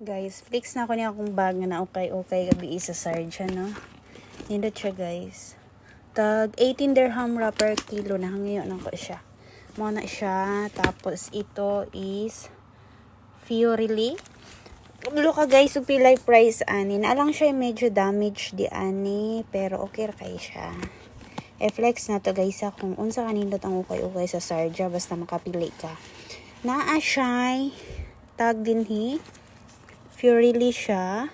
Guys, flex na ako niya akong bag na okay gabi sa Sarja, no? Nindot siya, guys. Tag 18 dirham ra per kilo na hangayon ako siya. Mo na siya. Tapos ito is Fiorelli. Luka guys, ug pilay price ani. Naalang siya medyo damage di ani, pero okay ra kay siya. E-flex na to guys kung unsa kanindot ang ukay sa Sarja basta makapili ka. Naa siya tag dinhi Fiorelli siya.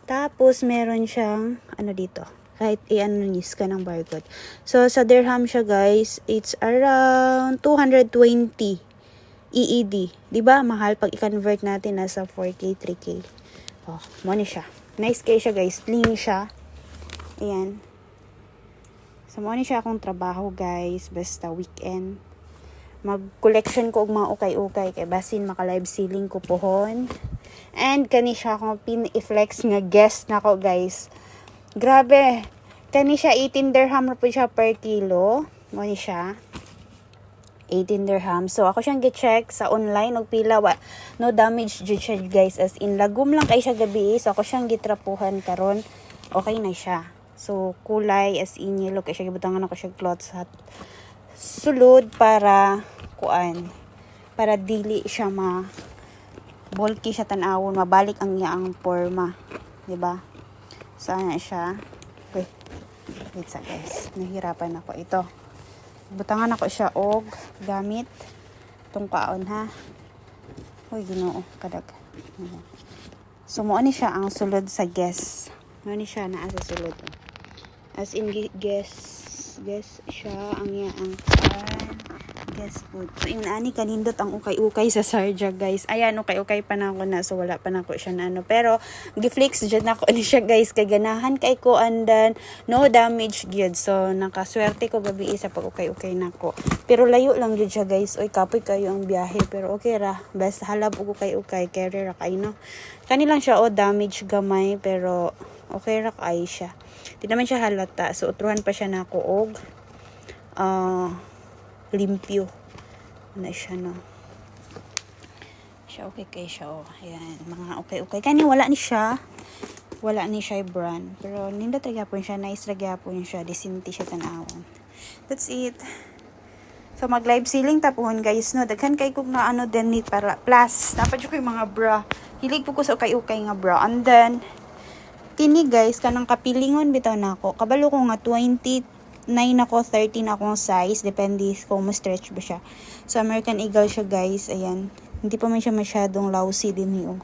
Tapos meron siyang ano dito. Kahit i-ano niyo scan ng barcode. So sa dirham siya guys, it's around 220 EED. 'Di ba? Mahal pag i-convert natin nasa 4K, 3K. Oh, money siya. Nice kay siya guys. Clean siya. Ayan. So money siya akong trabaho guys, basta weekend. Mag-collection ko og mga ukay-ukay kay basin maka-live selling ko pohon. And kani siya akong pin-flex nga guest nako guys. Grabe. Kani siya 18 dirham ra po siya per kilo. Money siya. 18 dirham. So ako siyang gi-check sa online og pila no damage jud siya guys, as in lagom lang kay siya gabi. So ako siyang gitrapuhan karon. Okay na siya. So kulay as in yellow kay siya gibutangan ako siya cloth sa sulod para kuan, para dili siya bulky siya tan-awon, mabalik ang iyang forma, di ba? Sana siya. Wait sa guys, nahirapan ako ito. Butangan ako siya og gamit tong kaon ha. Hoy Ginoo, kadag. So mo ani siya ang sulod sa guess. Mo ni siya naa sa sulod. As in guess siya ang iyang guess food. So in ani kanindot ang ukay-ukay sa Sarja guys. Ayan, ukay-ukay pa na ako na, so wala pa na ako siya na ano. Pero giflex jud na ako ni siya guys, kay ganahan kay ko andan no damage gyud. So nakaswerte ko gabi sa pag ukay-ukay nako. Pero layo lang jud siya guys. Oy kapoy kayo ang biyahe, pero okay ra. Basta halab og ukay-ukay carry ra kay no. Kani lang siya damage gamay, pero okay ra kay siya. Di naman siya halata. So utruhan pa siya nako og limpyo na siya, no. Siya okay kay siya, oh. Ayan, mga okay. Kani wala ni siya brand, pero nindot ra gyapon siya, nice ra gyapon siya, disente siya tan-awon. That's it. So mag live selling tapuhon guys, no. Daghan kay kog na ano din ni para plus dapat jud koy mga bra. Hilig po ko sa ukay-ukay nga bra. And then kini guys kanang kapilingon bitaw nako. Kabalo ko nga 29 ako, 13 akong size, depende kung mo-stretch ba siya. So American Eagle siya guys, ayan. Hindi pa man siya masyadong lousy din yung